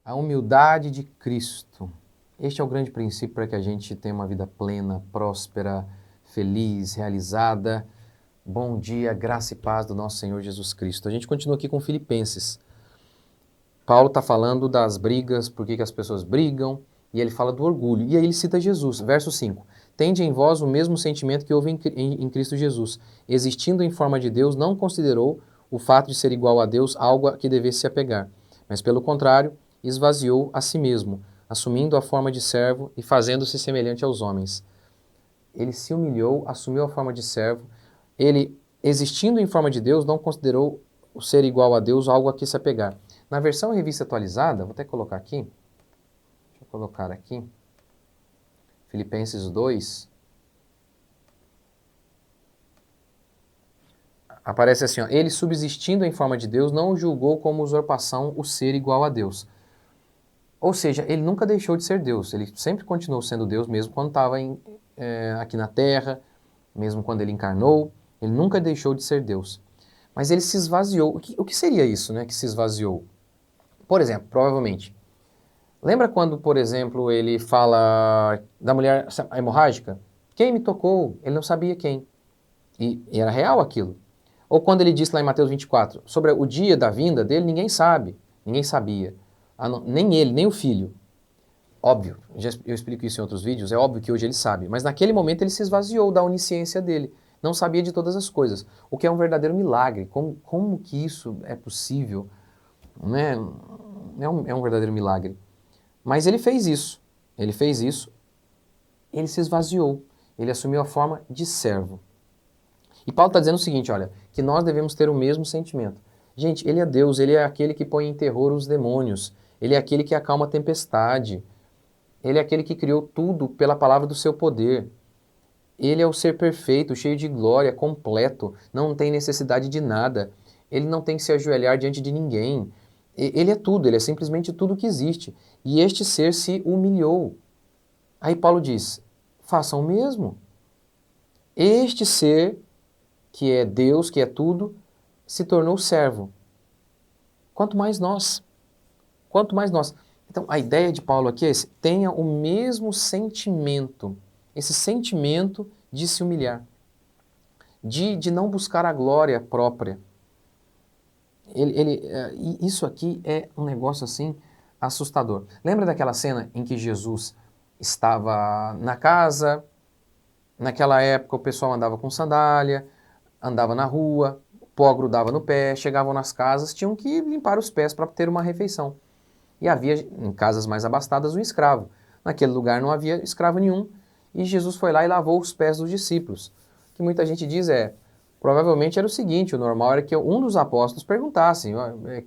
A humildade de Cristo. Este é o grande princípio para que a gente tenha uma vida plena, próspera, feliz, realizada. Bom dia, graça e paz do nosso Senhor Jesus Cristo. A gente continua aqui com Filipenses. Paulo está falando das brigas, por que as pessoas brigam, e ele fala do orgulho. E aí ele cita Jesus, verso 5. Tende em vós o mesmo sentimento que houve em Cristo Jesus. Existindo em forma de Deus, não considerou o fato de ser igual a Deus algo a que devesse se apegar, mas pelo contrário, esvaziou a si mesmo, assumindo a forma de servo e fazendo-se semelhante aos homens. Ele se humilhou, assumiu a forma de servo. Ele, existindo em forma de Deus, não considerou o ser igual a Deus algo a que se apegar. Na versão revista atualizada, vou até colocar aqui, deixa eu colocar aqui, Filipenses 2, aparece assim, ó, ele subsistindo em forma de Deus, não julgou como usurpação o ser igual a Deus. Ou seja, ele nunca deixou de ser Deus, ele sempre continuou sendo Deus, mesmo quando estava aqui na Terra, mesmo quando ele encarnou, ele nunca deixou de ser Deus. Mas ele se esvaziou. O que seria isso, né, que se esvaziou? Por exemplo, provavelmente, lembra quando, por exemplo, ele fala da mulher hemorrágica? Quem me tocou? Ele não sabia quem. E era real aquilo. Ou quando ele disse lá em Mateus 24, sobre o dia da vinda dele, ninguém sabe, ninguém sabia. Nem ele, nem o filho. Óbvio, eu explico isso em outros vídeos, é óbvio que hoje ele sabe, mas naquele momento ele se esvaziou da onisciência dele, não sabia de todas as coisas, o que é um verdadeiro milagre. Como que isso é possível? Né? É um verdadeiro milagre. Mas ele fez isso, ele se esvaziou, ele assumiu a forma de servo. E Paulo está dizendo o seguinte, olha, que nós devemos ter o mesmo sentimento. Gente, ele é Deus, ele é aquele que põe em terror os demônios, ele é aquele que acalma a tempestade, ele é aquele que criou tudo pela palavra do seu poder. Ele é o ser perfeito, cheio de glória, completo, não tem necessidade de nada. Ele não tem que se ajoelhar diante de ninguém. Ele é tudo, ele é simplesmente tudo que existe. E este ser se humilhou. Aí Paulo diz, façam o mesmo. Este ser, que é Deus, que é tudo, se tornou servo. Quanto mais nós. Quanto mais nós. Então, a ideia de Paulo aqui é esse, tenha o mesmo sentimento, esse sentimento de se humilhar, de não buscar a glória própria. Isso aqui é um negócio assim assustador. Lembra daquela cena em que Jesus estava na casa, naquela época o pessoal andava com sandália, andava na rua, o pó grudava no pé, chegavam nas casas, tinham que limpar os pés para ter uma refeição. E havia, em casas mais abastadas, um escravo. Naquele lugar não havia escravo nenhum, e Jesus foi lá e lavou os pés dos discípulos. O que muita gente diz provavelmente era o seguinte, o normal era que um dos apóstolos perguntasse,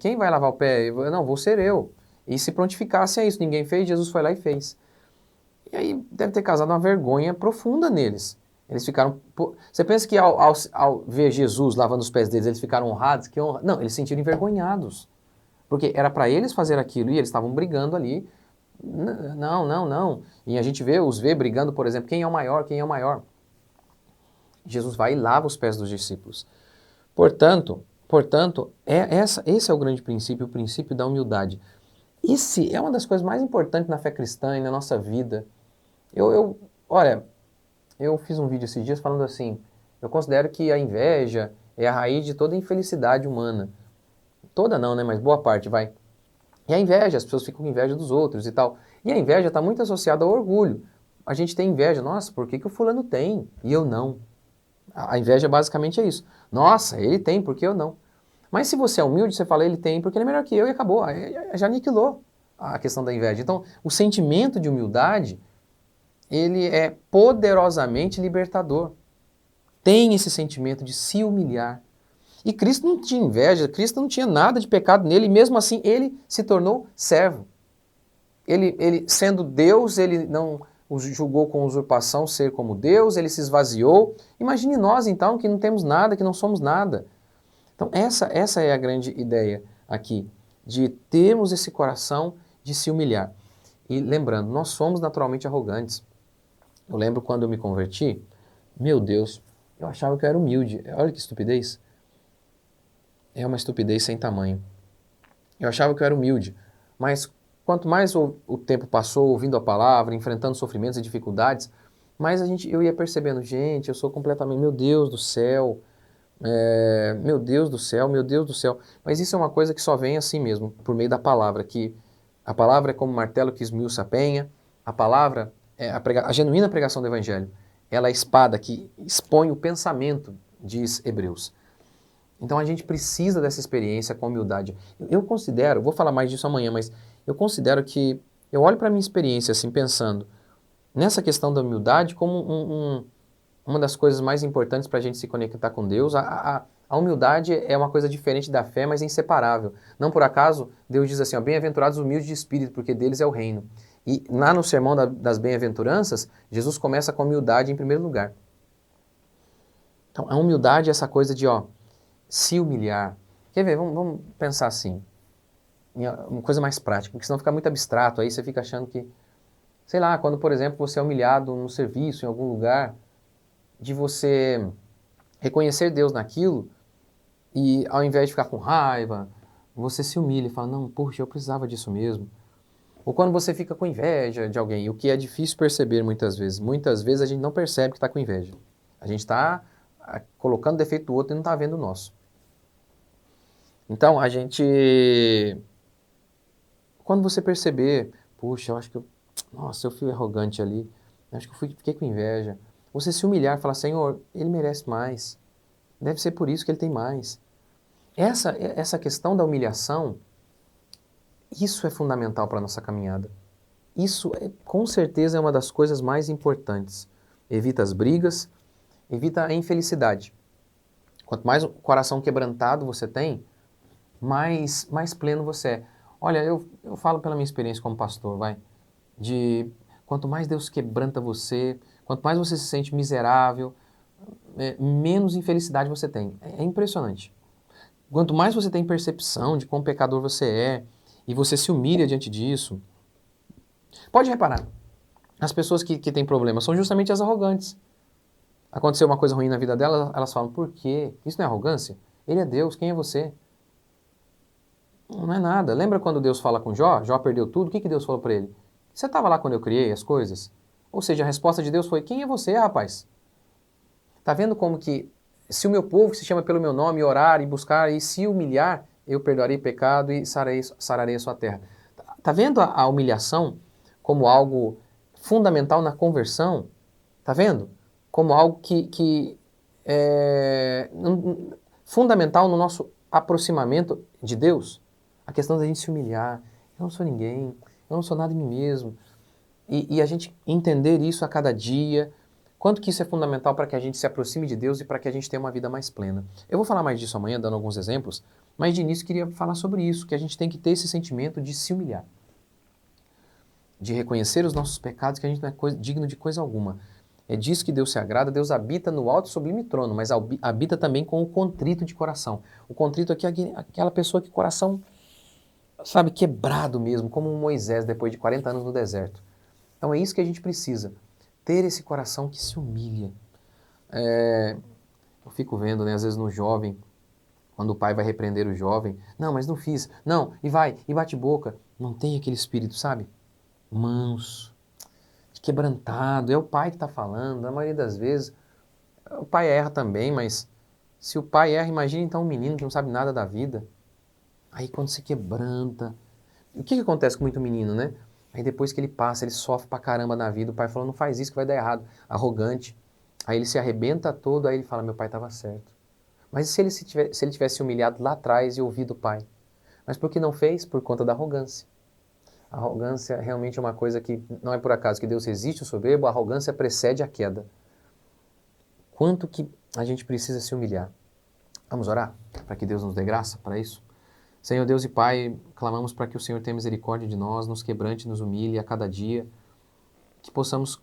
quem vai lavar o pé? Não, vou ser eu. E se prontificasse a isso, ninguém fez, Jesus foi lá e fez. E aí deve ter causado uma vergonha profunda neles. Eles ficaram... Você pensa que ao ver Jesus lavando os pés deles, eles ficaram honrados? Que honra... Não, eles se sentiram envergonhados. Porque era para eles fazer aquilo e eles estavam brigando ali. Não, não, não. E a gente vê brigando, por exemplo, quem é o maior, quem é o maior. Jesus vai e lava os pés dos discípulos. Portanto, esse é o grande princípio, o princípio da humildade. Esse é uma das coisas mais importantes na fé cristã e na nossa vida. Olha, eu fiz um vídeo esses dias falando assim, eu considero que a inveja é a raiz de toda infelicidade humana. Toda não, né? Mas boa parte, vai. E a inveja, as pessoas ficam com inveja dos outros e tal. E a inveja está muito associada ao orgulho. A gente tem inveja, nossa, por que o fulano tem e eu não? A inveja basicamente é isso. Nossa, ele tem, por que eu não? Mas se você é humilde, você fala, ele tem porque ele é melhor que eu e acabou. Aí já aniquilou a questão da inveja. Então, o sentimento de humildade, ele é poderosamente libertador. Tem esse sentimento de se humilhar. E Cristo não tinha inveja, Cristo não tinha nada de pecado nele, e mesmo assim ele se tornou servo. Ele sendo Deus, ele não julgou com usurpação ser como Deus, ele se esvaziou. Imagine nós então, que não temos nada, que não somos nada. Então essa é a grande ideia aqui, de termos esse coração de se humilhar. E lembrando, nós somos naturalmente arrogantes. Eu lembro quando eu me converti, meu Deus, eu achava que eu era humilde. Olha que estupidez. É uma estupidez sem tamanho. Eu achava que eu era humilde, mas quanto mais o tempo passou ouvindo a palavra, enfrentando sofrimentos e dificuldades, mais eu ia percebendo, gente, eu sou completamente, meu Deus do céu, meu Deus do céu, meu Deus do céu. Mas isso é uma coisa que só vem assim mesmo, por meio da palavra, que a palavra é como um martelo que esmiuça a penha, a palavra é a genuína pregação do Evangelho. Ela é a espada que expõe o pensamento, diz Hebreus. Então a gente precisa dessa experiência com humildade. Eu considero, vou falar mais disso amanhã, mas eu considero que, eu olho para a minha experiência assim, pensando nessa questão da humildade como uma das coisas mais importantes para a gente se conectar com Deus. A humildade é uma coisa diferente da fé, mas é inseparável. Não por acaso, Deus diz assim, ó, bem-aventurados os humildes de espírito, porque deles é o reino. E lá no sermão das bem-aventuranças, Jesus começa com a humildade em primeiro lugar. Então, a humildade é essa coisa de, ó, se humilhar. Quer ver, vamos pensar assim, em uma coisa mais prática, porque senão fica muito abstrato, aí você fica achando que, sei lá, quando, por exemplo, você é humilhado no serviço, em algum lugar, de você reconhecer Deus naquilo e ao invés de ficar com raiva, você se humilha e fala, não, puxa, eu precisava disso mesmo. Ou quando você fica com inveja de alguém, o que é difícil perceber muitas vezes. Muitas vezes a gente não percebe que está com inveja. A gente está colocando defeito do outro e não está vendo o nosso. Então, quando você perceber, puxa, eu acho que nossa, eu fui arrogante ali, acho que fiquei com inveja. Você se humilhar e falar, Senhor, ele merece mais. Deve ser por isso que ele tem mais. Essa questão da humilhação, isso é fundamental para a nossa caminhada. Isso, com certeza, é uma das coisas mais importantes. Evita as brigas, evita a infelicidade. Quanto mais o coração quebrantado você tem, mais pleno você é. Olha, eu falo pela minha experiência como pastor, quanto mais Deus quebranta você, quanto mais você se sente miserável, menos infelicidade você tem. É impressionante. Quanto mais você tem percepção de quão pecador você é, e você se humilha diante disso, pode reparar, as pessoas que têm problemas são justamente as arrogantes. Aconteceu uma coisa ruim na vida delas, elas falam, por quê? Isso não é arrogância? Ele é Deus, quem é você? Não é nada. Lembra quando Deus fala com Jó? Jó perdeu tudo, o que Deus falou para ele? Você estava lá quando eu criei as coisas? Ou seja, a resposta de Deus foi, quem é você, rapaz? Tá vendo como que, se o meu povo que se chama pelo meu nome orar e buscar e se humilhar, eu perdoarei pecado e sararei a sua terra. Tá vendo a humilhação como algo fundamental na conversão? Tá vendo? Como algo que é fundamental no nosso aproximamento de Deus? A questão da gente se humilhar. Eu não sou ninguém, eu não sou nada em mim mesmo. E a gente entender isso a cada dia, quanto que isso é fundamental para que a gente se aproxime de Deus e para que a gente tenha uma vida mais plena. Eu vou falar mais disso amanhã, dando alguns exemplos, mas de início queria falar sobre isso, que a gente tem que ter esse sentimento de se humilhar, de reconhecer os nossos pecados, que a gente não é digno de coisa alguma. É disso que Deus se agrada, Deus habita no alto e sublime trono, mas habita também com o contrito de coração. O contrito aqui é aquela pessoa que coração, sabe, quebrado mesmo, como Moisés depois de 40 anos no deserto. Então é isso que a gente precisa, ter esse coração que se humilha. Eu fico vendo, né, às vezes no jovem, quando o pai vai repreender o jovem, não, mas não fiz, não, e bate boca. Não tem aquele espírito, sabe? Manso, quebrantado, é o pai que está falando, na maioria das vezes. O pai erra também, mas se o pai erra, imagina então um menino que não sabe nada da vida. Aí quando se quebranta, o que acontece com muito menino, né? Aí depois que ele passa, ele sofre pra caramba na vida, o pai fala, não faz isso que vai dar errado, arrogante. Aí ele se arrebenta todo, aí ele fala, meu pai estava certo. Mas e se ele tivesse humilhado lá atrás e ouvido o pai? Mas por que não fez? Por conta da arrogância. A arrogância realmente é uma coisa que não é por acaso que Deus resiste ao soberbo, a arrogância precede a queda. Quanto que a gente precisa se humilhar? Vamos orar para que Deus nos dê graça para isso? Senhor Deus e Pai, clamamos para que o Senhor tenha misericórdia de nós, nos quebrante, nos humilhe a cada dia, que possamos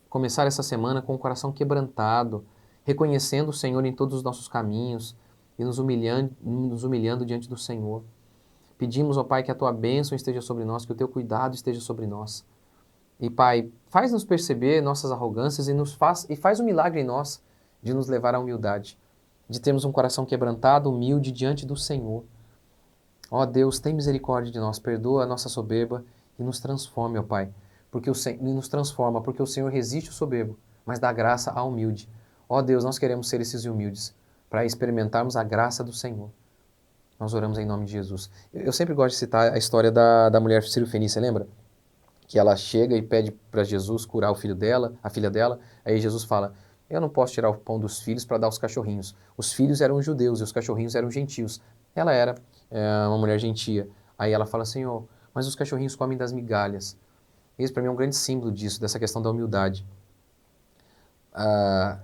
começar essa semana com o coração quebrantado, reconhecendo o Senhor em todos os nossos caminhos e nos humilhando diante do Senhor. Pedimos, ó Pai, que a Tua bênção esteja sobre nós, que o Teu cuidado esteja sobre nós. E Pai, faz-nos perceber nossas arrogâncias e faz um milagre em nós de nos levar à humildade, de termos um coração quebrantado, humilde diante do Senhor. Ó Deus, tem misericórdia de nós, perdoa a nossa soberba e nos transforme, ó Pai, e nos transforma, porque o Senhor resiste o soberbo, mas dá graça ao humilde. Ó Deus, nós queremos ser esses humildes, para experimentarmos a graça do Senhor. Nós oramos em nome de Jesus. Eu sempre gosto de citar a história da mulher sírio-fenícia, lembra? Que ela chega e pede para Jesus curar o filho dela, a filha dela. Aí Jesus fala, eu não posso tirar o pão dos filhos para dar aos cachorrinhos. Os filhos eram judeus e os cachorrinhos eram gentios. Ela era uma mulher gentia. Aí ela fala, Senhor, mas os cachorrinhos comem das migalhas. Esse para mim é um grande símbolo disso, dessa questão da humildade.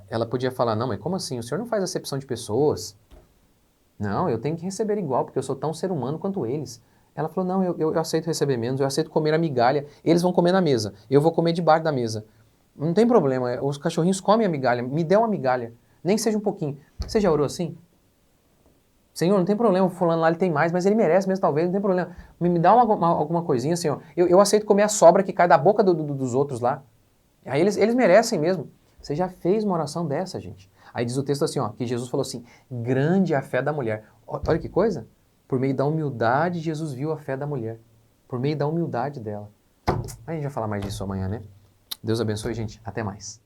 Ela podia falar, não, mas como assim? O Senhor não faz acepção de pessoas? Não, eu tenho que receber igual, porque eu sou tão ser humano quanto eles. Ela falou, não, eu aceito receber menos, eu aceito comer a migalha, eles vão comer na mesa, eu vou comer debaixo da mesa. Não tem problema, os cachorrinhos comem a migalha, me dê uma migalha, nem que seja um pouquinho. Você já orou assim? Senhor, não tem problema, o fulano lá ele tem mais, mas ele merece mesmo talvez, não tem problema. Me dá alguma coisinha, Senhor. Eu aceito comer a sobra que cai da boca dos outros lá. Aí eles merecem mesmo. Você já fez uma oração dessa, gente. Aí diz o texto assim, ó, que Jesus falou assim, grande é a fé da mulher. Olha que coisa. Por meio da humildade, Jesus viu a fé da mulher. Por meio da humildade dela. A gente vai falar mais disso amanhã, né? Deus abençoe, gente. Até mais.